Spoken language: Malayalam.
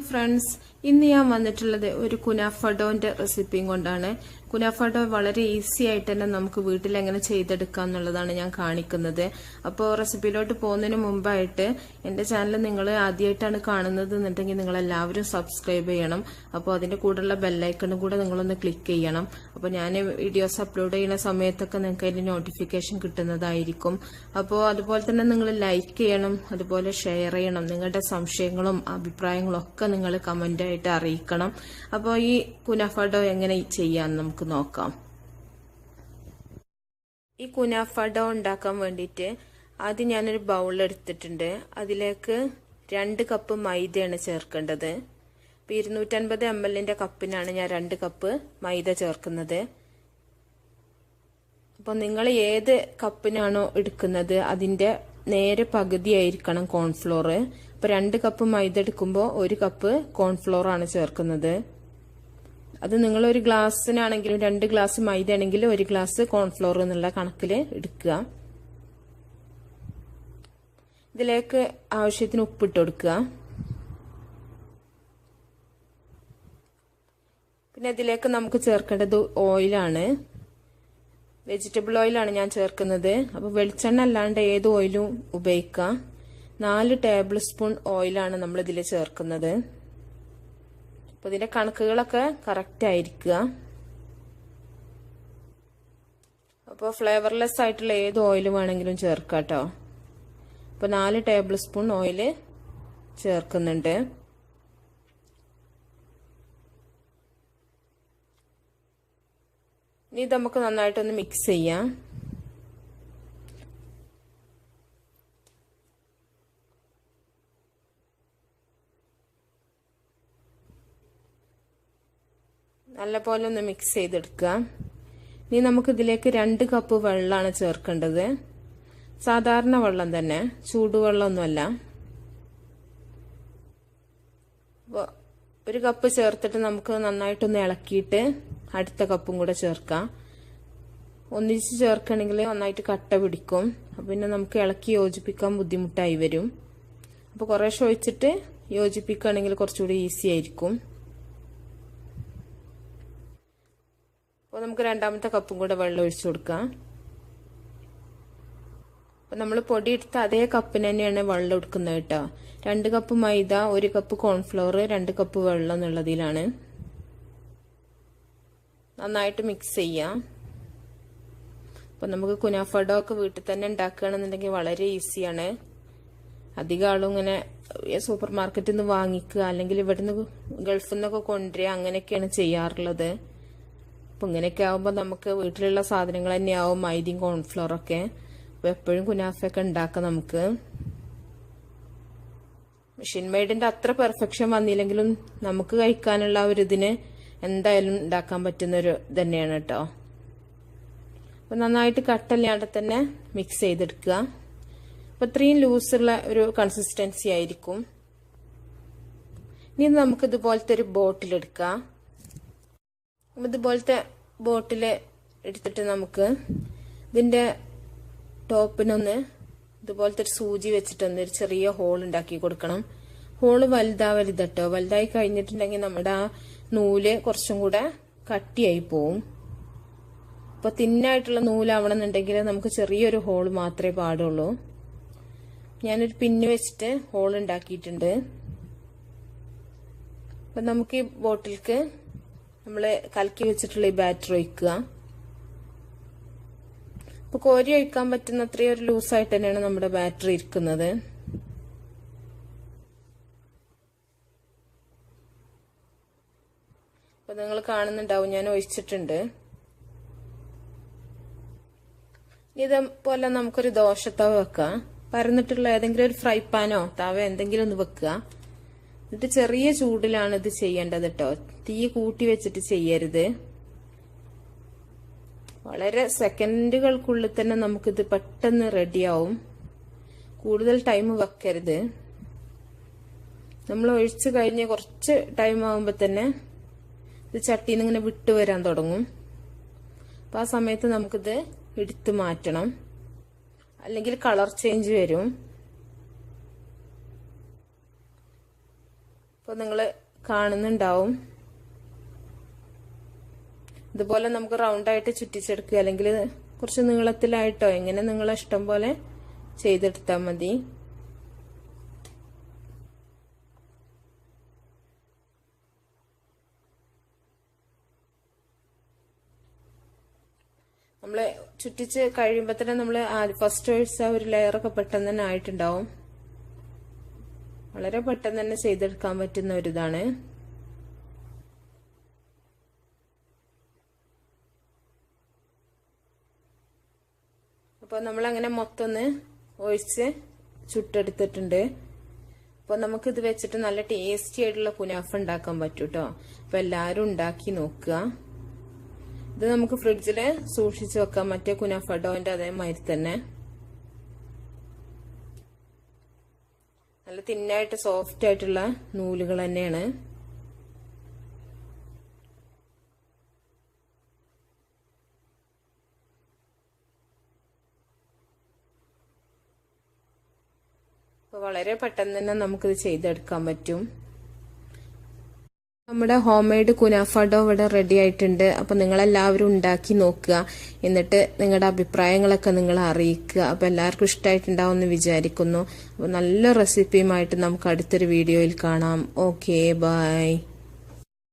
ഫ്രണ്ട്സ്, ഇന്ന് ഞാൻ വന്നിട്ടുള്ളത് ഒരു കുനാഫ ഡോന്റെ റെസിപ്പിയും കൊണ്ടാണ്. കുനാഫ ഡോ വളരെ ഈസി ആയിട്ട് തന്നെ നമുക്ക് വീട്ടിൽ എങ്ങനെ ചെയ്തെടുക്കാം എന്നുള്ളതാണ് ഞാൻ കാണിക്കുന്നത്. അപ്പോൾ റെസിപ്പിയിലോട്ട് പോകുന്നതിന് മുമ്പായിട്ട് എന്റെ ചാനൽ നിങ്ങൾ ആദ്യമായിട്ടാണ് കാണുന്നത് എന്നുണ്ടെങ്കിൽ നിങ്ങൾ എല്ലാവരും സബ്സ്ക്രൈബ് ചെയ്യണം. അപ്പോൾ അതിന്റെ കൂടെയുള്ള ബെല്ലൈക്കണും കൂടെ നിങ്ങളൊന്ന് ക്ലിക്ക് ചെയ്യണം. അപ്പോൾ ഞാൻ വീഡിയോസ് അപ്ലോഡ് ചെയ്യുന്ന സമയത്തൊക്കെ നിങ്ങൾക്ക് അതിന്റെ നോട്ടിഫിക്കേഷൻ കിട്ടുന്നതായിരിക്കും. അപ്പോൾ അതുപോലെ തന്നെ നിങ്ങൾ ലൈക്ക് ചെയ്യണം, അതുപോലെ ഷെയർ ചെയ്യണം. നിങ്ങളുടെ സംശയങ്ങളും അഭിപ്രായങ്ങളും ഒക്കെ നിങ്ങൾ കമന്റ് ആയിട്ട് അറിയിക്കണം. അപ്പോൾ ഈ കുനാഫ ഡോ എങ്ങനെ ചെയ്യാന്ന് നമുക്ക് നോക്കാം. ഈ കുനാഫ ഡോ ഉണ്ടാക്കാൻ വേണ്ടിയിട്ട് ആദ്യം ഞാനൊരു ബൗൾ എടുത്തിട്ടുണ്ട്. അതിലേക്ക് 2 കപ്പ് മൈദയാണ് ചേർക്കേണ്ടത്. 250 ml കപ്പിനാണ് ഞാൻ 2 കപ്പ് മൈദ ചേർക്കുന്നത്. അപ്പോൾ നിങ്ങൾ ഏത് കപ്പിനാണോ എടുക്കുന്നത് അതിന്റെ നേരെ പകുതിയായിരിക്കണം കോൺഫ്ലോർ. അപ്പോൾ 2 കപ്പ് മൈദ എടുക്കുമ്പോൾ 1 കപ്പ് കോൺഫ്ലോർ ആണ് ചേർക്കുന്നത്. അത് നിങ്ങൾ ഒരു ഗ്ലാസ്സിനാണെങ്കിലും 2 ഗ്ലാസ് മൈദ ആണെങ്കിലും 1 ഗ്ലാസ് കോൺഫ്ലോർ എന്നുള്ള കണക്കിൽ എടുക്കുക. ഇതിലേക്ക് ആവശ്യത്തിന് ഉപ്പിട്ട് കൊടുക്കുക. പിന്നെ ഇതിലേക്ക് നമുക്ക് ചേർക്കേണ്ടത് ഓയിലാണ്. വെജിറ്റബിൾ ഓയിലാണ് ഞാൻ ചേർക്കുന്നത്. അപ്പോൾ വെളിച്ചെണ്ണ അല്ലാണ്ട് ഏത് ഓയിലും ഉപയോഗിക്കാം. 4 ടേബിൾ സ്പൂൺ ഓയിലാണ് നമ്മൾ ഇതിൽ ചേർക്കുന്നത്. അപ്പോൾ ഇതിന്റെ കണക്കുകളൊക്കെ കറക്റ്റ് ആയിരിക്കുക. അപ്പോൾ ഫ്ലേവർലെസ് ആയിട്ടുള്ള ഏത് ഓയിൽ വേണമെങ്കിലും ചേർക്കാം കേട്ടോ. അപ്പോൾ 4 ടേബിൾ സ്പൂൺ ഓയിൽ ചേർക്കുന്നുണ്ട്. ഇനി ഇത് നമുക്ക് നന്നായിട്ടൊന്ന് മിക്സ് ചെയ്യാം. നല്ലപോലെ ഒന്ന് മിക്സ് ചെയ്തെടുക്കുക. ഇനി നമുക്ക് ഇതിലേക്ക് 2 കപ്പ് വെള്ളമാണ് ചേർക്കേണ്ടത്. സാധാരണ വെള്ളം തന്നെ, ചൂടുവെള്ളമൊന്നുമല്ല. അപ്പോൾ 1 കപ്പ് ചേർത്തിട്ട് നമുക്ക് നന്നായിട്ടൊന്ന് ഇളക്കിയിട്ട് അടുത്ത കപ്പും കൂടെ ചേർക്കാം. ഒന്നിച്ച് ചേർക്കണമെങ്കിൽ നന്നായിട്ട് കട്ട പിടിക്കും. അപ്പം പിന്നെ നമുക്ക് ഇളക്കി യോജിപ്പിക്കാൻ ബുദ്ധിമുട്ടായി വരും. അപ്പോൾ കുറേശ്ശെ ഒഴിച്ചിട്ട് യോജിപ്പിക്കുകയാണെങ്കിൽ കുറച്ചുകൂടി ഈസി ആയിരിക്കും. അപ്പോൾ നമുക്ക് 2ാമത്തെ കപ്പും കൂടെ വെള്ളം ഒഴിച്ചു കൊടുക്കാം. അപ്പോൾ നമ്മൾ പൊടി എടുത്ത അതേ കപ്പിന് തന്നെയാണ് വെള്ളം എടുക്കുന്നത് കേട്ടോ. 2 കപ്പ് മൈദ, 1 കപ്പ് കോൺഫ്ലോർ, 2 കപ്പ് വെള്ളം എന്നുള്ളതിലാണ്. നന്നായിട്ട് മിക്സ് ചെയ്യാം. അപ്പോൾ നമുക്ക് കുനാഫ ഡോ ഒക്കെ വീട്ടിൽ തന്നെ ഉണ്ടാക്കുകയാണെന്നുണ്ടെങ്കിൽ വളരെ ഈസിയാണ്. അധികം ആളും ഇങ്ങനെ സൂപ്പർ മാർക്കറ്റിൽ നിന്ന് വാങ്ങിക്കുക അല്ലെങ്കിൽ ഇവിടുന്ന് ഗൾഫിൽ നിന്നൊക്കെ കൊണ്ടുവരിക അങ്ങനെയൊക്കെയാണ് ചെയ്യാറുള്ളത്. അപ്പം ഇങ്ങനെയൊക്കെ ആവുമ്പോൾ നമുക്ക് വീട്ടിലുള്ള സാധനങ്ങൾ തന്നെയാവും മൈദയും കോൺഫ്ലോറൊക്കെ. അപ്പോൾ എപ്പോഴും കുനാഫയൊക്കെ ഉണ്ടാക്കാം നമുക്ക്. മെഷീൻ മെയ്ഡിന്റെ അത്ര പെർഫെക്ഷൻ വന്നില്ലെങ്കിലും നമുക്ക് കഴിക്കാനുള്ള ഒരു ഇതിന് എന്തായാലും ഉണ്ടാക്കാൻ പറ്റുന്ന ഒരു തന്നെയാണ് കേട്ടോ. അപ്പം നന്നായിട്ട് കട്ടല്ലാണ്ട് തന്നെ മിക്സ് ചെയ്തെടുക്കുക. അപ്പം ഇത്രയും ലൂസുള്ള ഒരു കൺസിസ്റ്റൻസി ആയിരിക്കും. ഇനി നമുക്ക് ഇതുപോലത്തെ ഒരു ബോട്ടിലെടുക്കാം. ഇതുപോലത്തെ ബോട്ടിൽ എടുത്തിട്ട് നമുക്ക് ഇതിന്റെ ടോപ്പിനൊന്ന് ഇതുപോലത്തെ ഒരു സൂചി വെച്ചിട്ടൊന്ന് ഒരു ചെറിയ ഹോൾ ഉണ്ടാക്കി കൊടുക്കണം. ഹോള് വലുതാവരുത് കേട്ടോ. വലുതായി കഴിഞ്ഞിട്ടുണ്ടെങ്കിൽ നമ്മുടെ ആ നൂല് കുറച്ചും കൂടെ കട്ടിയായി പോവും. അപ്പൊ തിന്നായിട്ടുള്ള നൂലാവണമെന്നുണ്ടെങ്കിൽ നമുക്ക് ചെറിയൊരു ഹോൾ മാത്രമേ പാടുള്ളൂ. ഞാനൊരു പിന്ന് വെച്ചിട്ട് ഹോൾ ഉണ്ടാക്കിയിട്ടുണ്ട്. അപ്പൊ നമുക്ക് ഈ ബോട്ടിൽക്ക് നമ്മൾ കലക്കി വെച്ചിട്ടുള്ള ഈ ബാറ്റർ ഒഴിക്കുക. അപ്പൊ കോരി ഒഴിക്കാൻ പറ്റുന്ന അത്രയും ഒരു ലൂസായിട്ട് തന്നെയാണ് നമ്മുടെ ബാറ്റർ ഇരിക്കുന്നത്. അപ്പൊ നിങ്ങൾ കാണുന്നുണ്ടാവും ഞാൻ ഒഴിച്ചിട്ടുണ്ട്. ഇതേപോലെ നമുക്കൊരു ദോശത്തവ വെക്കാം. പരന്നിട്ടുള്ള ഏതെങ്കിലും ഒരു ഫ്രൈ പാനോ തവ എന്തെങ്കിലും ഒന്ന് വെക്കുക. എന്നിട്ട് ചെറിയ ചൂടിലാണ് ഇത് ചെയ്യേണ്ടത് കേട്ടോ. തീ കൂട്ടി വെച്ചിട്ട് ചെയ്യരുത്. വളരെ സെക്കൻഡുകൾക്കുള്ളിൽ തന്നെ നമുക്കിത് പെട്ടെന്ന് റെഡിയാവും. കൂടുതൽ ടൈം വെക്കരുത്. നമ്മൾ ഒഴിച്ചു കഴിഞ്ഞ് കുറച്ച് ടൈം ആകുമ്പോൾ തന്നെ ഇത് ചട്ടിയിൽ നിന്ന് ഇങ്ങനെ വിട്ടുവരാൻ തുടങ്ങും. അപ്പോൾ ആ സമയത്ത് നമുക്കിത് എടുത്ത് മാറ്റണം, അല്ലെങ്കിൽ കളർ ചേഞ്ച് വരും. അപ്പോൾ നിങ്ങൾ കാണുന്നുണ്ടാവും. ഇതുപോലെ നമുക്ക് റൗണ്ടായിട്ട് ചുറ്റിച്ചെടുക്കുക, അല്ലെങ്കിൽ കുറച്ച് നീളത്തിലായിട്ടോ എങ്ങനെ നിങ്ങളെ ഇഷ്ടം പോലെ ചെയ്തെടുത്താൽ മതി. നമ്മള് ചുറ്റിച്ച് കഴിയുമ്പോൾ തന്നെ നമ്മൾ ഫസ്റ്റ് ഒഴിച്ച ഒരു ലെയറൊക്കെ പെട്ടെന്ന് തന്നെ ആയിട്ടുണ്ടാവും. വളരെ പെട്ടെന്ന് തന്നെ ചെയ്തെടുക്കാൻ പറ്റുന്ന ഒരിതാണ്. അപ്പോൾ നമ്മളങ്ങനെ മൊത്തം ഒന്ന് ഒഴിച്ച് ചുട്ടെടുത്തിട്ടുണ്ട്. അപ്പോൾ നമുക്കിത് വെച്ചിട്ട് നല്ല ടേസ്റ്റി ആയിട്ടുള്ള കുനാഫ ഉണ്ടാക്കാൻ പറ്റും കേട്ടോ. അപ്പോൾ എല്ലാവരും ഉണ്ടാക്കി നോക്കുക. ഇത് നമുക്ക് ഫ്രിഡ്ജിൽ സൂക്ഷിച്ച് വെക്കാം, മറ്റേ കുനാഫ ഡോന്റെ അതേമാതിരി തന്നെ. നല്ല തിന്നായിട്ട് സോഫ്റ്റ് ആയിട്ടുള്ള നൂലുകൾ തന്നെയാണ്. വളരെ പെട്ടെന്ന് തന്നെ നമുക്കിത് ചെയ്തെടുക്കാൻ പറ്റും. നമ്മുടെ ഹോം മെയ്ഡ് കുനാഫ ഡോ ഇവിടെ റെഡി ആയിട്ടുണ്ട്. അപ്പോൾ നിങ്ങളെല്ലാവരും ഉണ്ടാക്കി നോക്കുക, എന്നിട്ട് നിങ്ങളുടെ അഭിപ്രായങ്ങളൊക്കെ നിങ്ങൾ അറിയിക്കുക. അപ്പോൾ എല്ലാവർക്കും ഇഷ്ടമായിട്ടുണ്ടാവും എന്ന് വിചാരിക്കുന്നു. അപ്പോൾ നല്ല റെസിപ്പിയുമായിട്ട് നമുക്ക് അടുത്തൊരു വീഡിയോയിൽ കാണാം. Okay, by.